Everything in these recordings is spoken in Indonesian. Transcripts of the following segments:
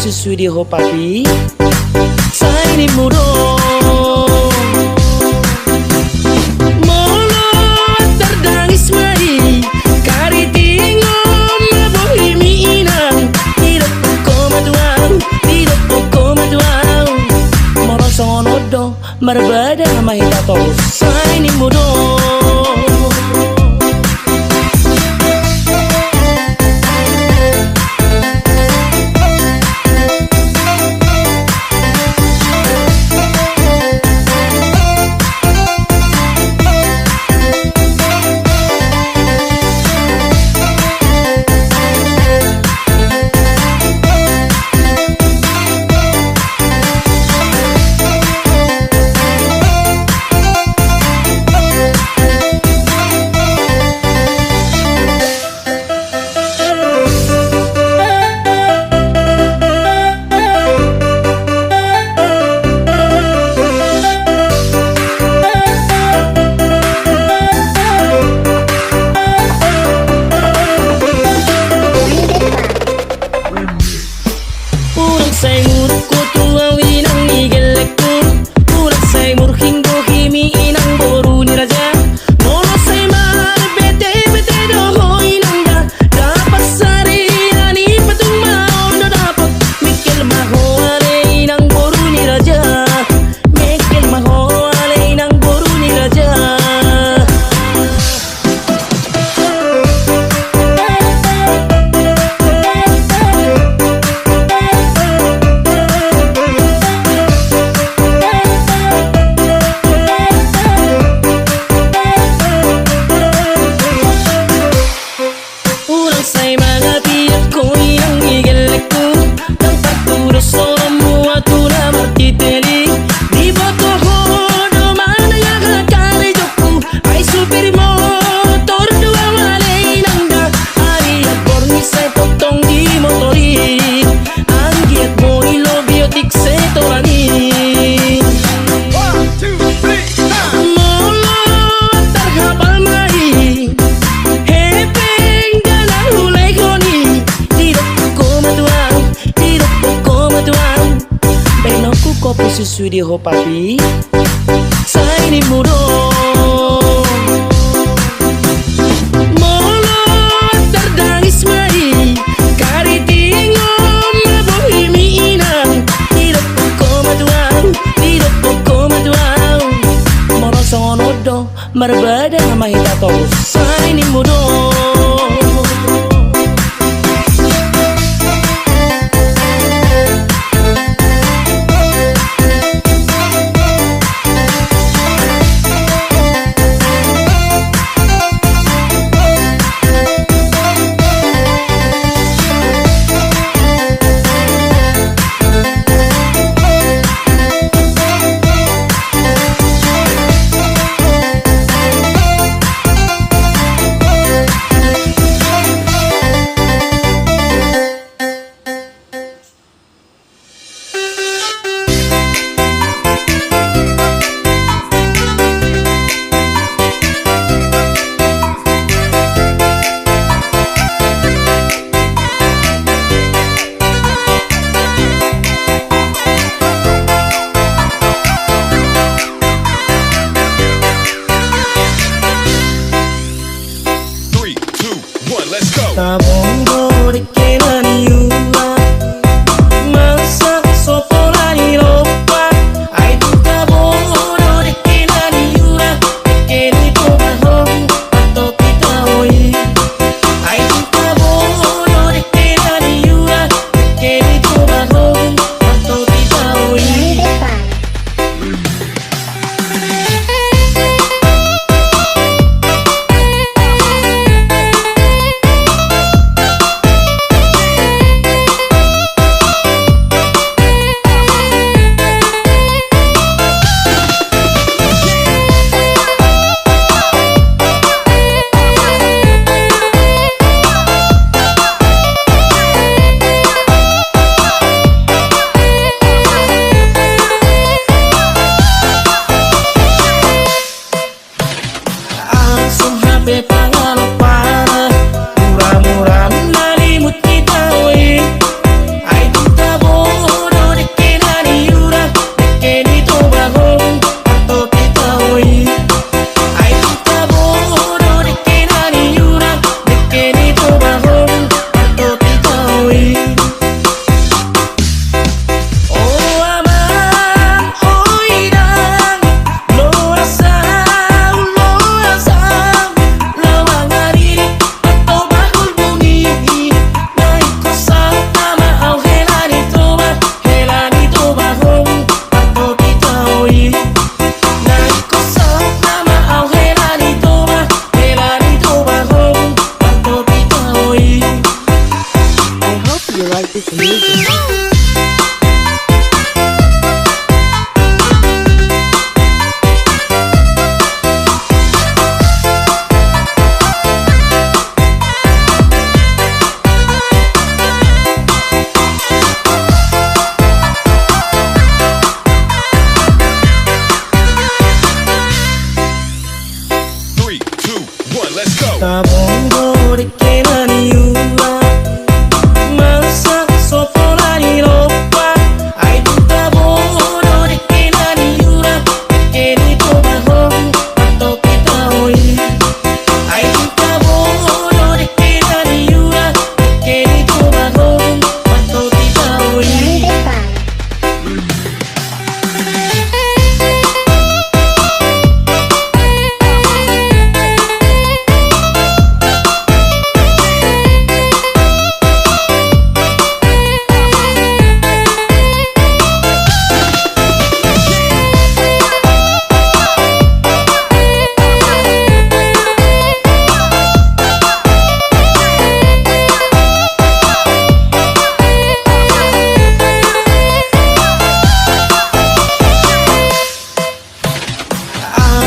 susu di ho papi sai ni muro molo terdangis mai kari tingom mabohi mi inang tidak poko maduang moro songonodo marbada mahita to sai ni muro. Susu di ho papi sai ni muro molo terdangis mai kari tingom mabohi mi inang tidak poko maduang moro songonodo marbada mahita to sai ni muro. Tabongo de kenan yula masa soporani lopa ai tu tabongo de kenan yula keni to bahong atau kita oi ai tu tabongo de kenan yula keni to bahong atau kita oi. Murah-murah nalimut kita oi ai tu tabo 2, 1, let's go. Taboro de que naniura Masa soporani ropa Ai tu taboro de que naniura Que ni toba hong Pato kita oi Ai tu taboro de que naniura Que ni toba hong Pato kita oi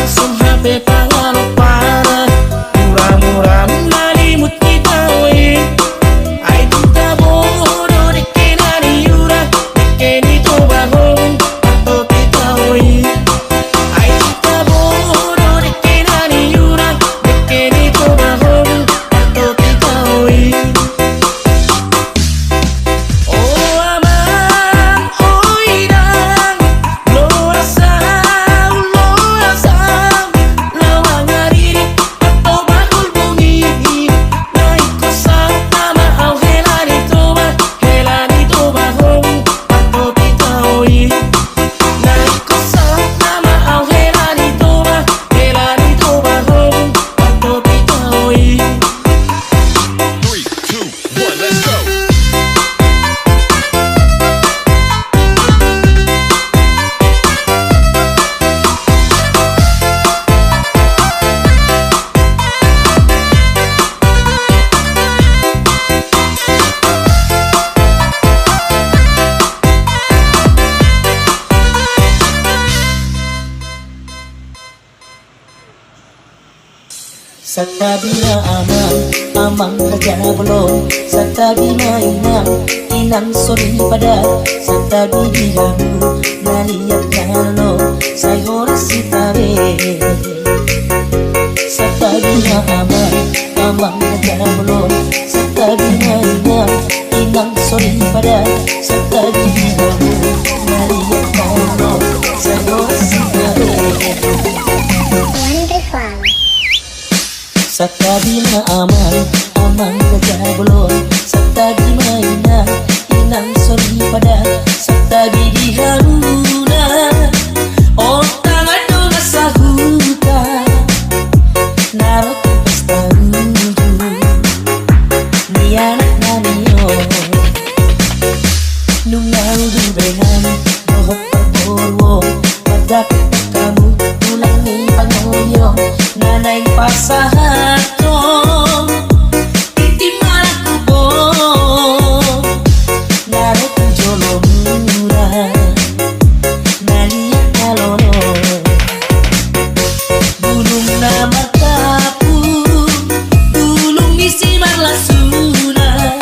Asum hape pangalo para Murah-murah malimut kita oi Ai tu taboro de que naniura De que ni toba hong Pato kita oi Ai tu taboro de que naniura De que ni toba hong Pato kita oi Oh amang oirang Lo asam Lawang aririk Pato bakul bunyi Naik kosan nama au helani toba hong Pato kita oi Naik kosan nama au helani toba hong Pato kita oi 3, 2, 1, let's go. Satabina amang raja belum Satabina inang sori pada Satabi dihamu naliat jalo Say horas sitabe Satabina amang raja belum Satabina inang sori pada Satabi dihamu naliat jalo Say horas sitabe Satabina amang raja belum Satabi inang sori pada Satabi diharuna Oh tangan dong sahuta Narot pesta ruju Ni anak naniyo Nungau dubengan Dohot pagorwo Padapit kamu Tulang ni pangoyo Nanay pasahato Titi malakubo Naro tujolo mura Naliak kalono Bulung na matapu Bulung misi marlasuna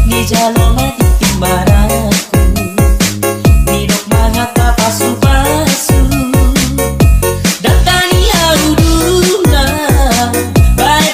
Ni jalo matiti maraku Nidok mangata pasu-pasu Datani auduna Baik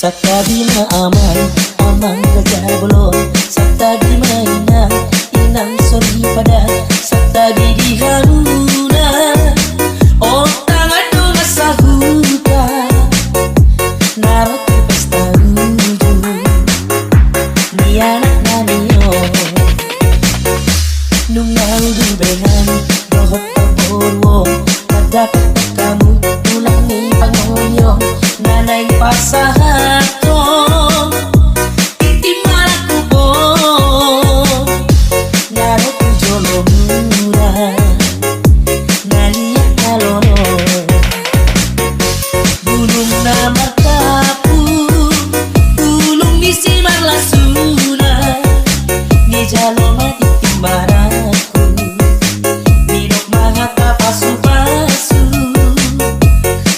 Sakadina aman, aman gajah belum. Sakadi mainan, inang sori pada. Sakadi di haruna, oh tangan dong sahuta. Narot pesta ruju, ni anak naniyo. Nungau du bengan, dohot taborwo. Dapat kamu ulangi pangoyong, nanay pasahato. Itimalaku bong, naro ku jolo mura, naliak nalono. Bulung na matapu, bulung di simar lasuna, ni jalo mati timbaraku, minok mahaka pasu-pasu.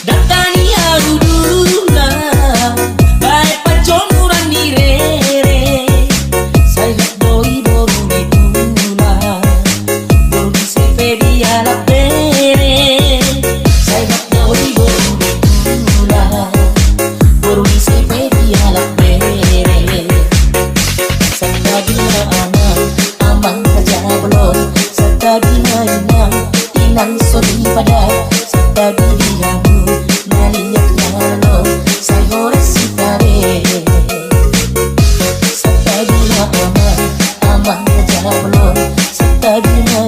Datani aruduna, baik pacomuran ni rere. Sayap doi boru di tula, boru di sepe di alap bere. Sayap doi boru di tula, boru di sepe di alap bere. Sakadina aman, aman gajah belum. Sakadina inang sori pada. Sakadi hamu, naliak nalo, sayore sitare. Sakadina aman, aman gajah belum. Sakadina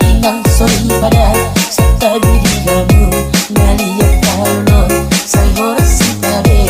inang sori pada. Sakadi hamu, naliak nalo, sayore sitare.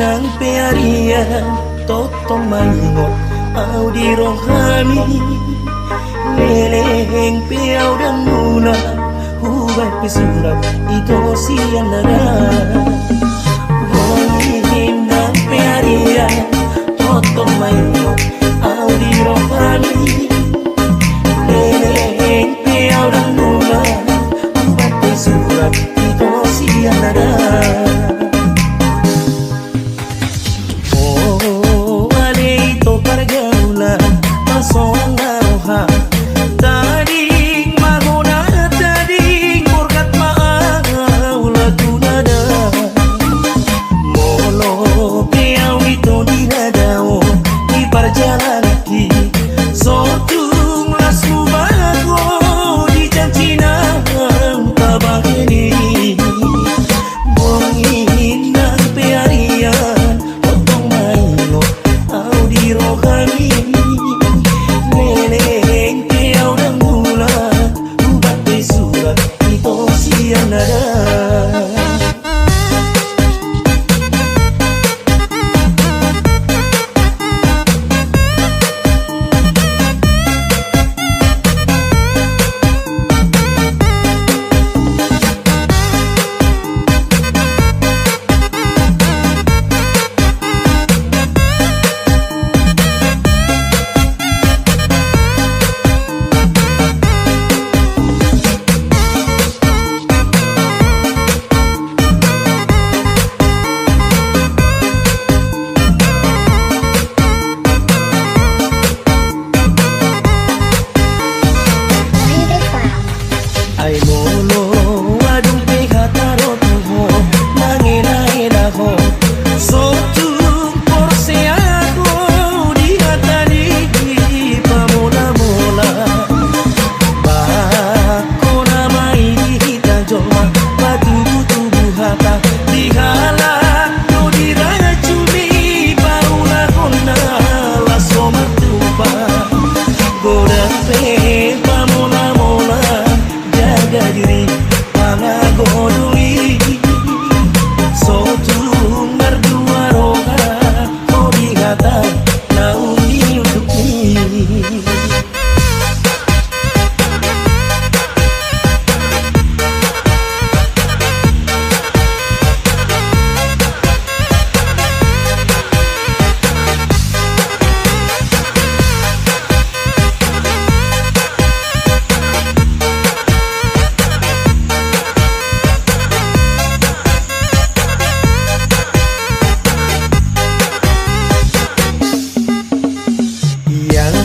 nang pearian totong maingot au di rohani leleng piau dan mula hubat pisurat itu siang nada bongin nang pearian totong maingot au di rohani leleng piau dan mula hubat pisurat itu siang nada. Song aroha tading maguna tading murkat maau lagu nada molo piau itu di nadao di perjalanan ki sotung lasu bago di cancina tabang ini bongin nang pearian potong maino au di rohani Ay molo adung pehataro tuho mangena ho sotung porseago di hatani pamola-mola bako namai di hita joma batubu-tubu hata di halak no di racuni paula kona laso matupa godang pe pamola-mola diri pangagodui sotung berdua roga hobi kata nauni untuk ini.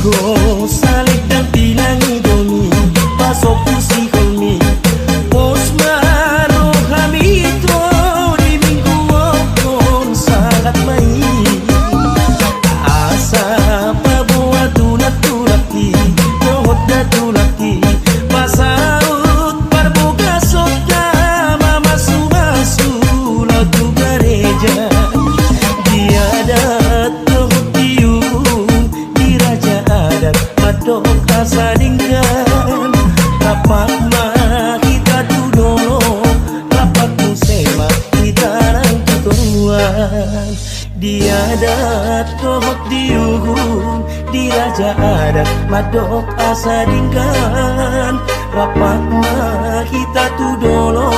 Go salik dan pinangi domi pasok pusi kolmi posmano hamito di minggu on sangat main asa pabuat tunat-tunati dohot datulati pasaut parboga sokta mama sumasu lagu gereja dia dat dohot diung raja adat madok asa dingkan rapat mah kita tudolo rapat musema kita rang tutuan dia adat dohot diugun di raja adat madok asa dingkan rapat mah kita tudolo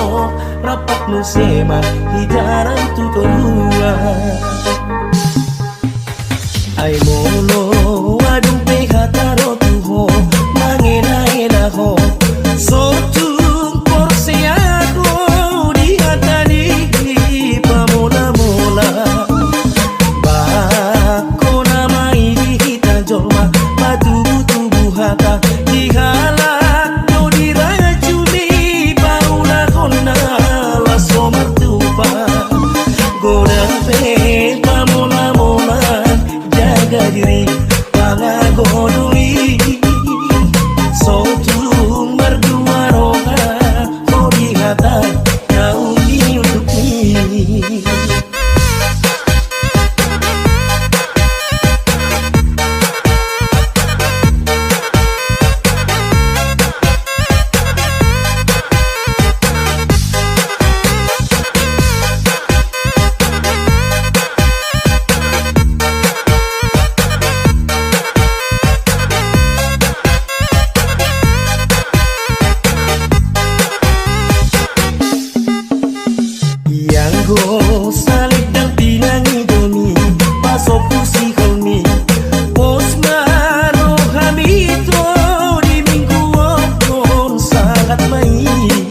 rapat musema kita rang tutuan. Ay molo adung pehataro tuho mangena ho sotung porseago di hatani pamola-mola bako namai di hita joma batubu-tubu hata di halak no di racuni paula kona laso martupa godang pe pamola-mola diri pangagodui Go salib dan pinangi domi Pasok pusi kolmi Posmaro habito di minggu wakon sangat baik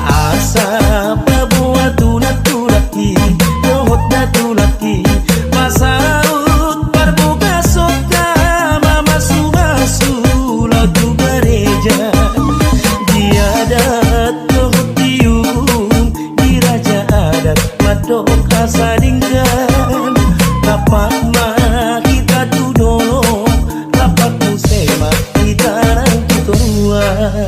Asa pabuat tulak-tulaki Dohot na tulaki Masaut parbuka sota Mamasu-masu lagu gereja Diadat dohot tiung Di raja adat madok asadingkan Rapat mah kita tudolong Rapat musema kita rangku turuan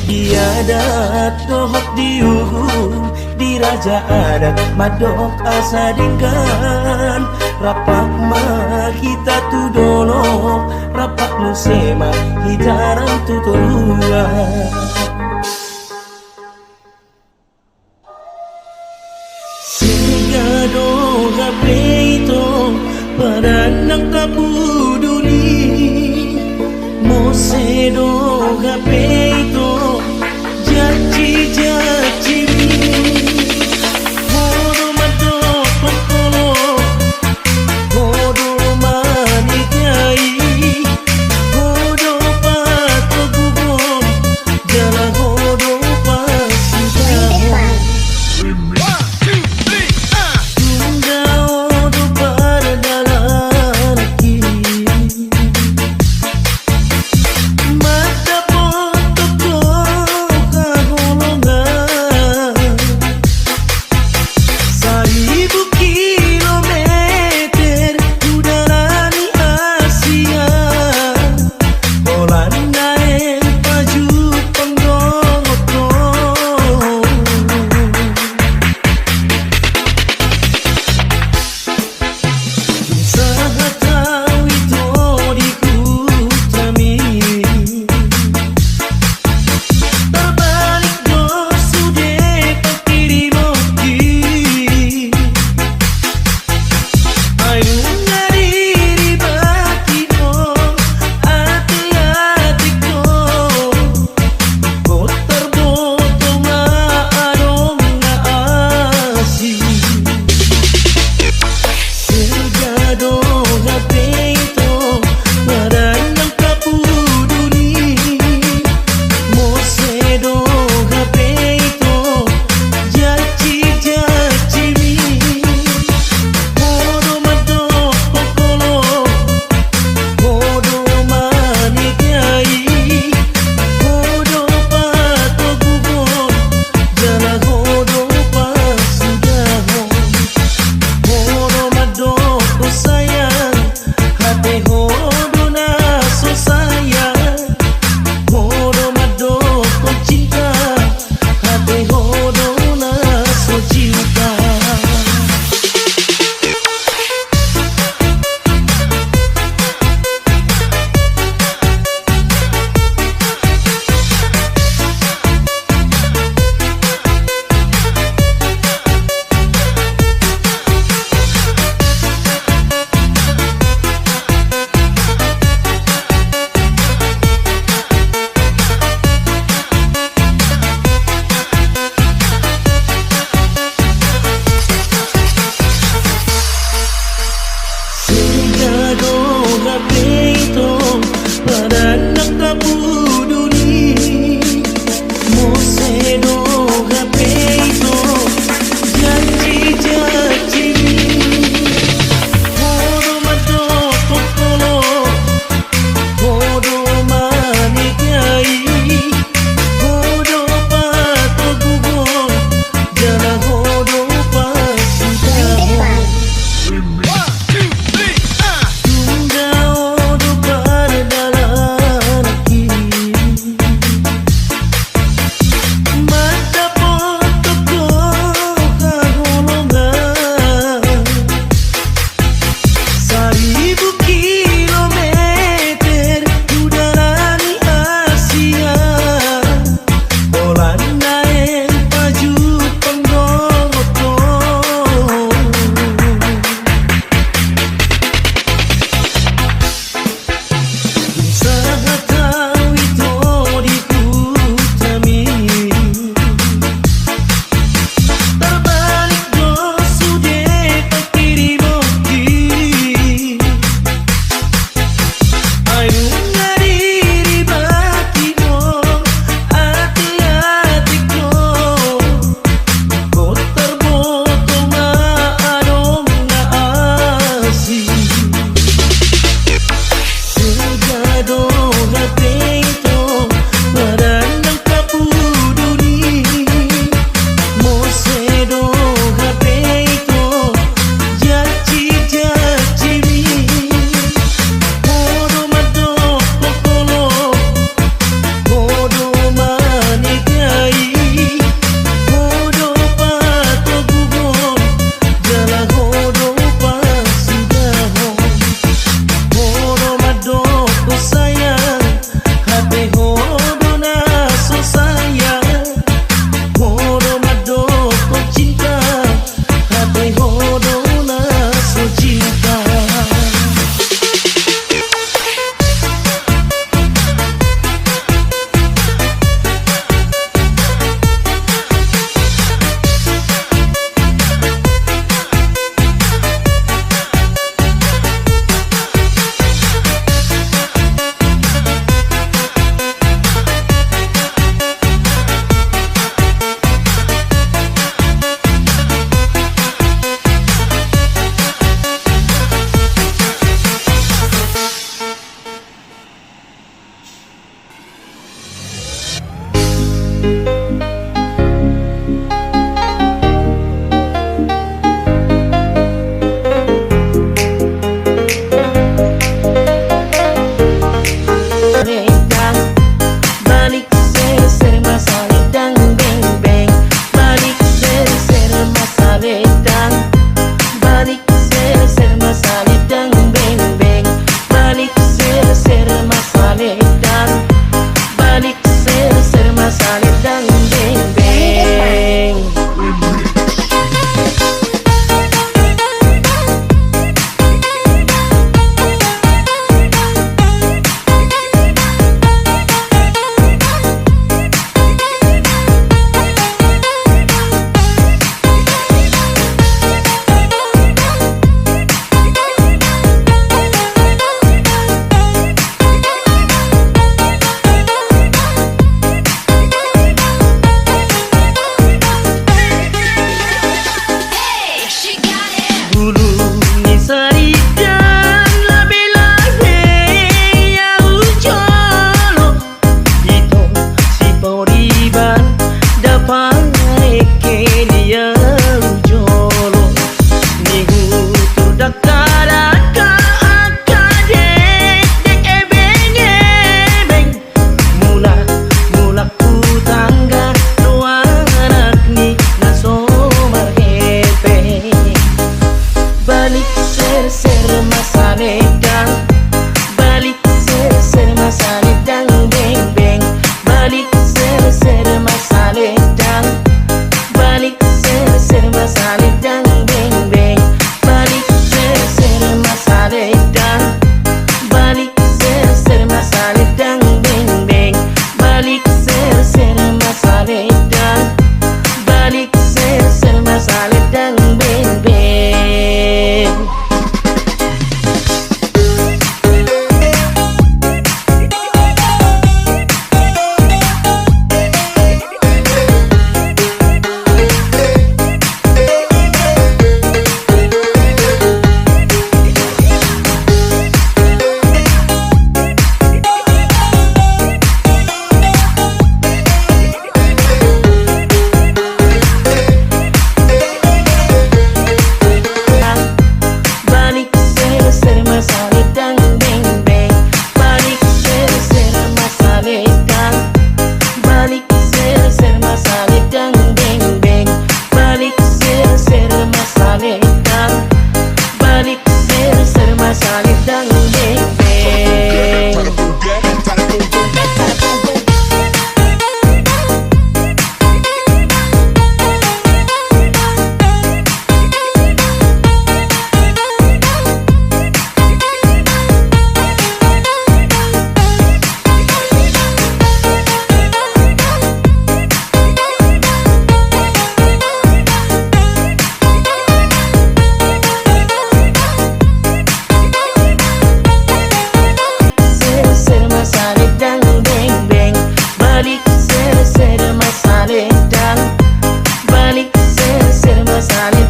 Diadat dohok diuhum Di raja adat madok asadingkan Rapak mah kita tudolong Rapak musema hitarang tutuluan Sigado gapeito Padanang kapuduli Mosedo gapeito Jaci-jaci Hodo madok pokolo Hodo manikai Hodo pato gubon Jala hodo pasitahon Tunda hodo pardalanaki Mata pot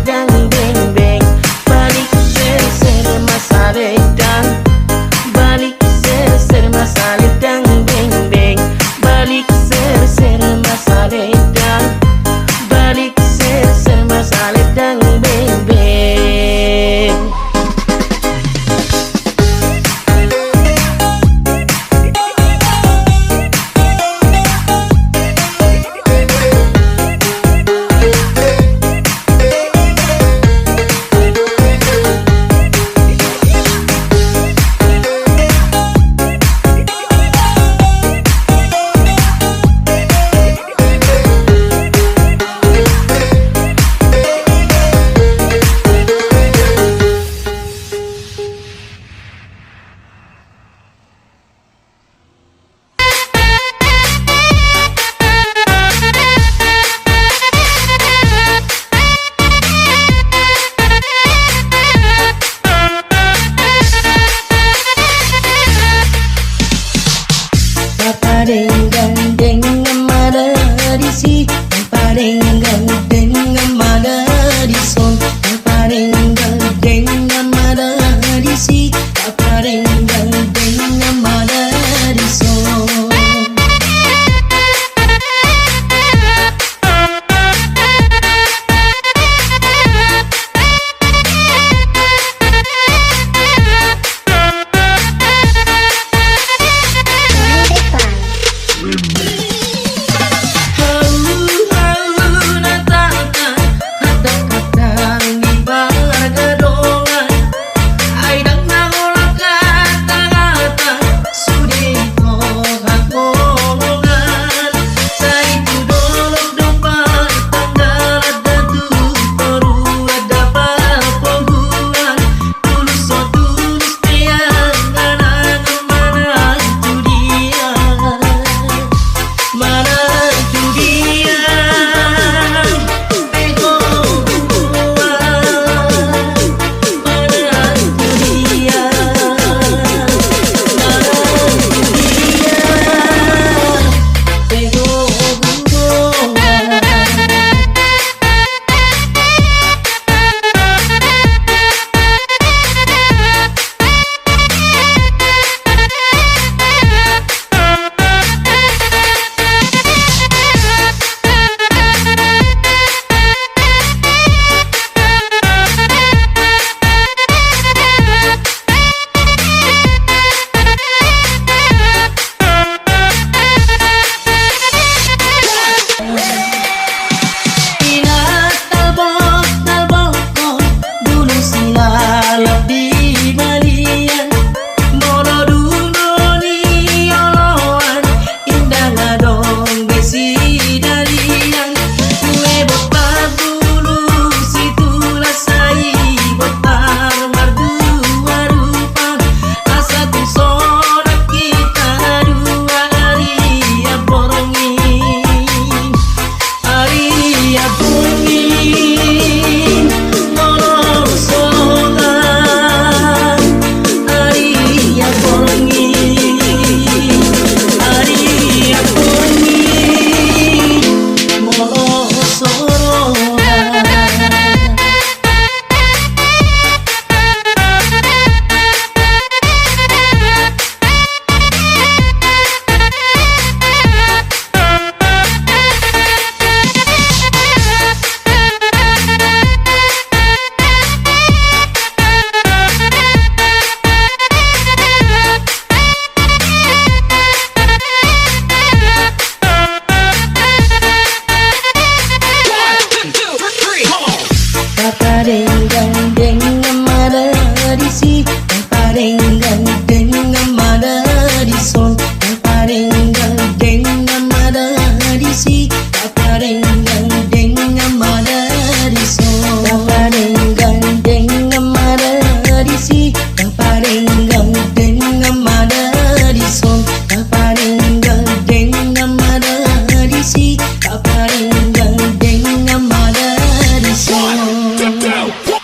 saledang beng beng. Balik ser mas saledang. Balik ser mas saledang beng beng. Balik ser mas saledang. Balik ser mas saledang beng beng. Paparenggang ngamada disi, paparenggang ngamada dison, paparenggang ngamada disi, paparenggang ngamada dison. Paparenggang ngamada disi, paparenggang ngamada dison, paparenggang ngamada disi, paparenggang ngamada dison, paparenggang ngamada disi, paparenggang ngamada dison, paparenggang ngamada disi, paparenggang ngamada dison.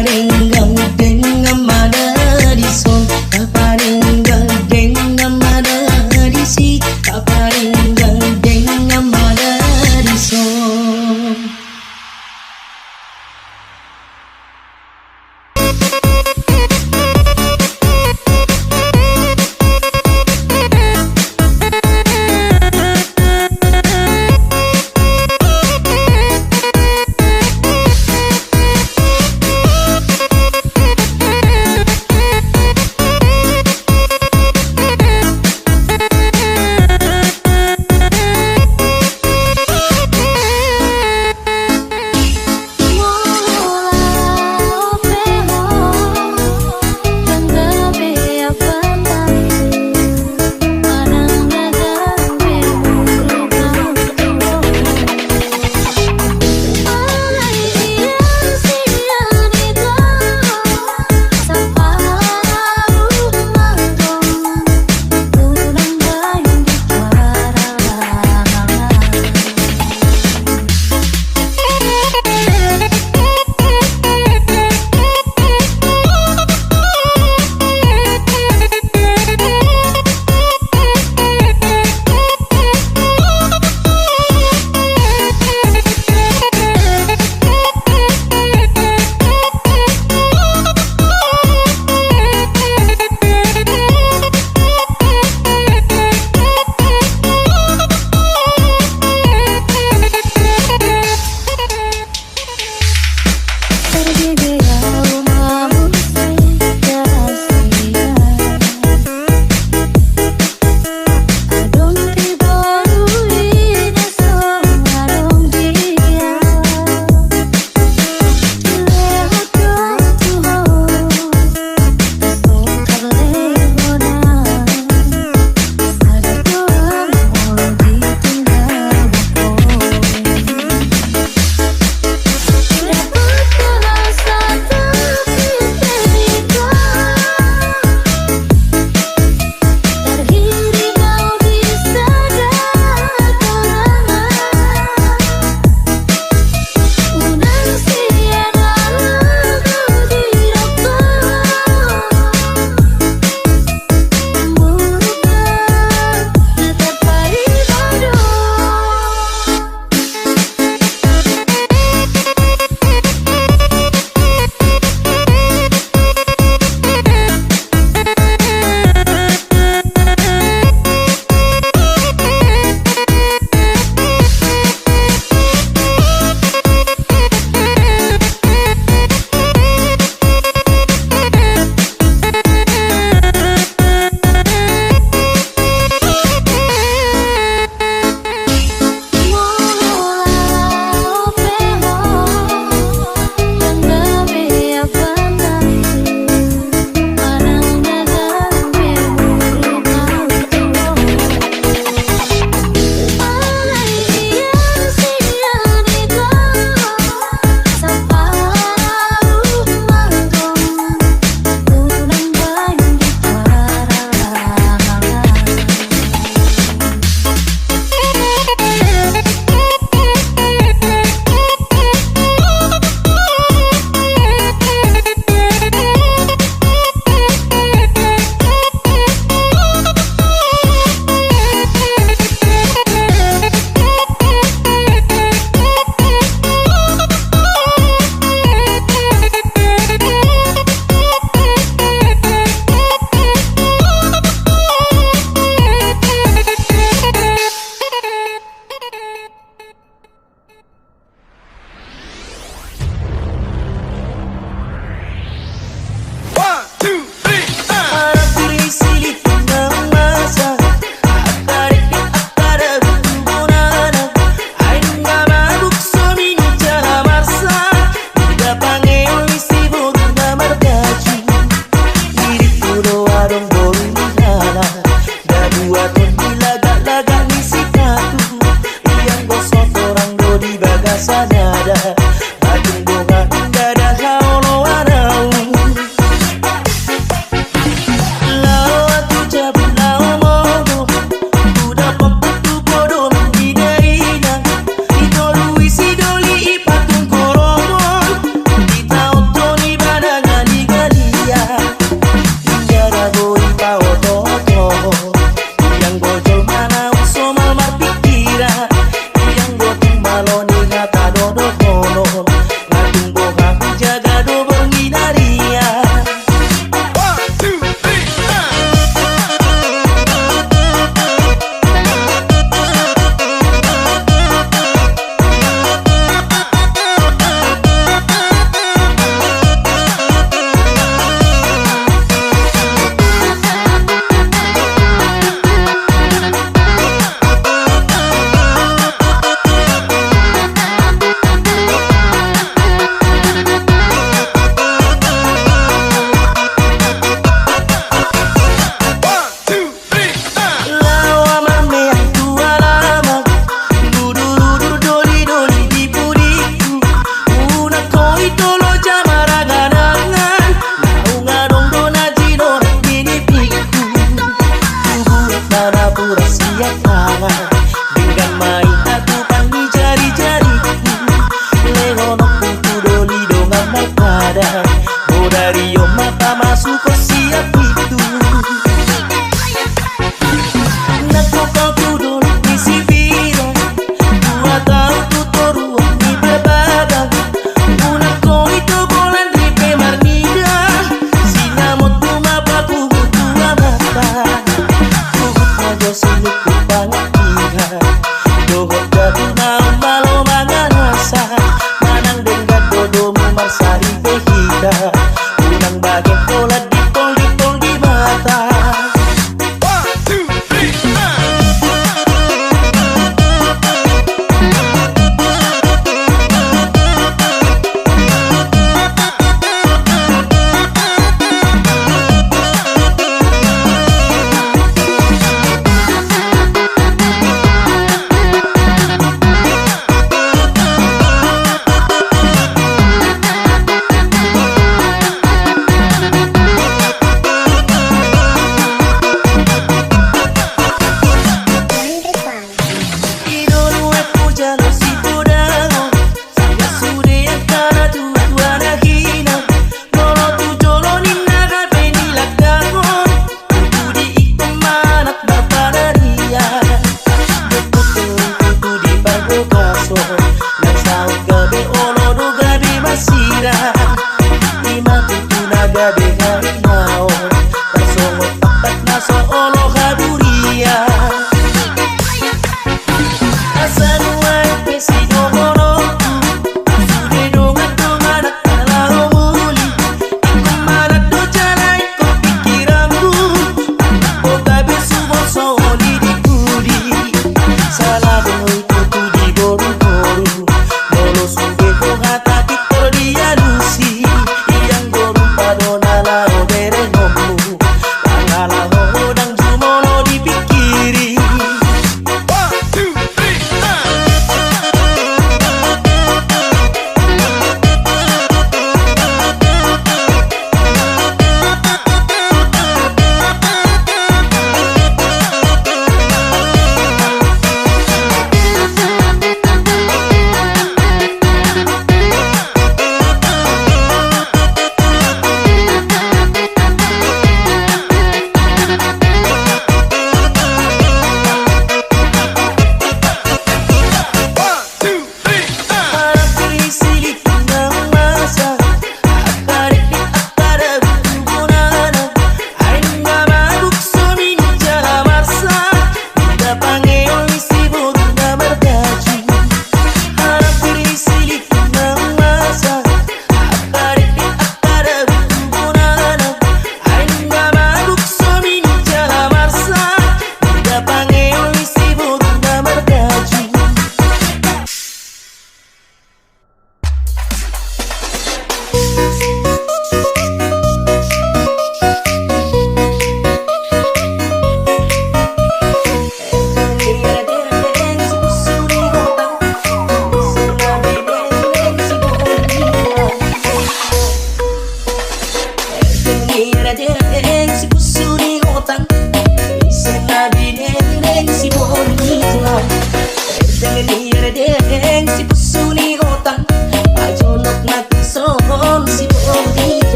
Kaparenggang dengan Madariso, kaparenggang dengan Madarisi, kaparenggang dengan Madariso. dari yo mata masuk kau siap itu. Nak kau dulu di si vida, 2 tahun tutor ni berbada. Una kau itu bulan di pemarnida, sinamot tumapa kugut tua mata. Kugut najo sinuku banget dia, dohot jadu na malo manganasa. Manang denggat dodo marsari behida, unang bagen pola dipol di mata.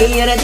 Quiere